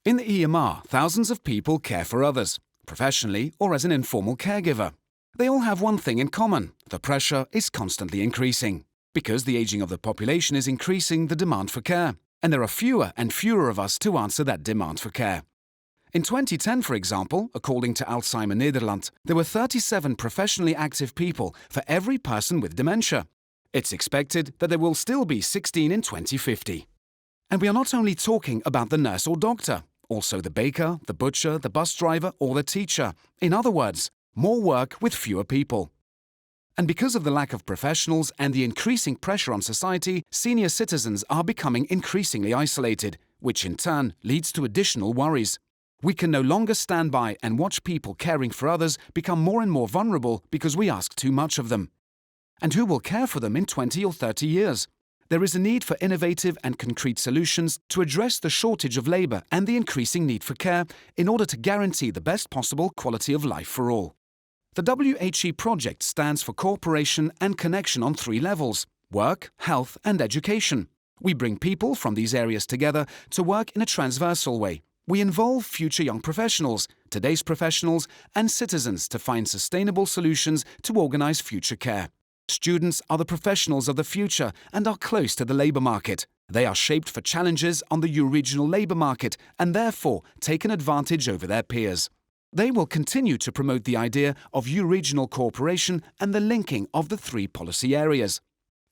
In the EMR, thousands of people care for others, professionally or as an informal caregiver. They all have one thing in common: the pressure is constantly increasing. Because the aging of the population is increasing the demand for care, and there are fewer and fewer of us to answer that demand for care. In 2010, for example, according to Alzheimer Nederland, there were 37 professionally active people for every person with dementia. It's expected that there will still be 16 in 2050. And we are not only talking about the nurse or doctor, also the baker, the butcher, the bus driver or the teacher. In other words, more work with fewer people. And because of the lack of professionals and the increasing pressure on society, senior citizens are becoming increasingly isolated, which in turn leads to additional worries. We can no longer stand by and watch people caring for others become more and more vulnerable because we ask too much of them. And who will care for them in 20 or 30 years? There is a need for innovative and concrete solutions to address the shortage of labour and the increasing need for care in order to guarantee the best possible quality of life for all. The WHE project stands for cooperation and connection on 3 levels: work, health and education. We bring people from these areas together to work in a transversal way. We involve future young professionals, today's professionals and citizens to find sustainable solutions to organise future care. Students are the professionals of the future and are close to the labour market. They are shaped for challenges on the euregional labour market and therefore take an advantage over their peers. They will continue to promote the idea of euregional cooperation and the linking of the 3 policy areas.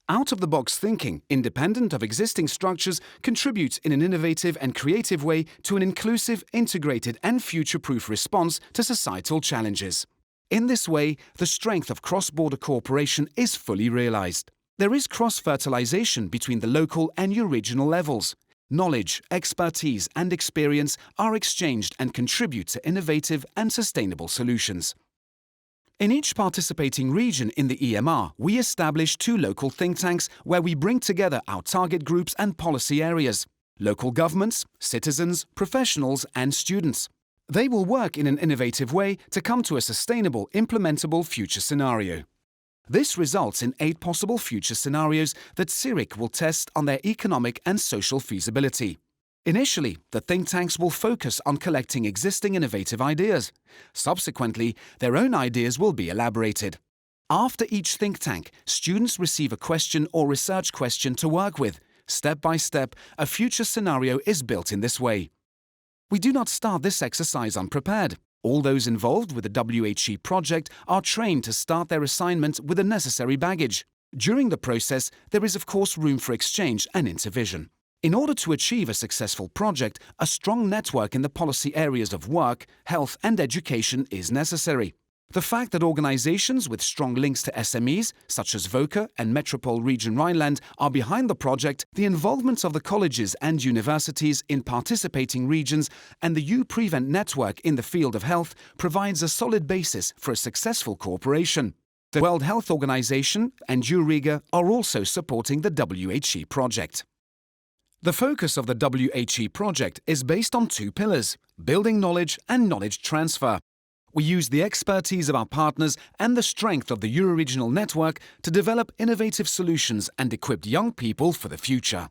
Out-of-the-box thinking, independent of existing structures, contributes in an innovative and creative way to an inclusive, integrated and future-proof response to societal challenges. In this way, the strength of cross-border cooperation is fully realized. There is cross-fertilization between the local and euregional levels. Knowledge, expertise and experience are exchanged and contribute to innovative and sustainable solutions. In each participating region in the EMR, we establish 2 local think tanks where we bring together our target groups and policy areas: local governments, citizens, professionals and students. They will work in an innovative way to come to a sustainable, implementable future scenario. This results in 8 possible future scenarios that CIRIC will test on their economic and social feasibility. Initially, the think tanks will focus on collecting existing innovative ideas. Subsequently, their own ideas will be elaborated. After each think tank, students receive a question or research question to work with. Step by step, a future scenario is built in this way. We do not start this exercise unprepared. All those involved with the WHE project are trained to start their assignment with the necessary baggage. During the process, there is of course room for exchange and intervision. In order to achieve a successful project, a strong network in the policy areas of work, health and education is necessary. The fact that organizations with strong links to SMEs, such as VOCA and Metropole Region Rhineland, are behind the project, the involvement of the colleges and universities in participating regions, and the euPrevent network in the field of health provides a solid basis for a successful cooperation. The World Health Organization and EUREGA are also supporting the WHE project. The focus of the WHE project is based on 2 pillars: building knowledge and knowledge transfer. We use the expertise of our partners and the strength of the Euroregional network to develop innovative solutions and equip young people for the future.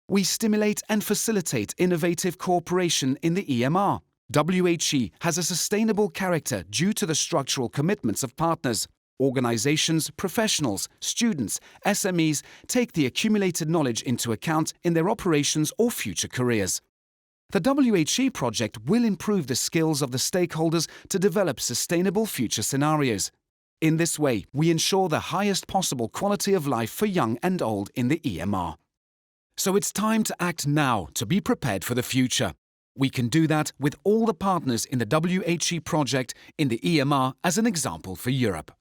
We stimulate and facilitate innovative cooperation in the EMR. WHE has a sustainable character due to the structural commitments of partners. Organizations, professionals, students, SMEs take the accumulated knowledge into account in their operations or future careers. The WHE project will improve the skills of the stakeholders to develop sustainable future scenarios. In this way, we ensure the highest possible quality of life for young and old in the EMR. So it's time to act now to be prepared for the future. We can do that with all the partners in the WHE project in the EMR as an example for Europe.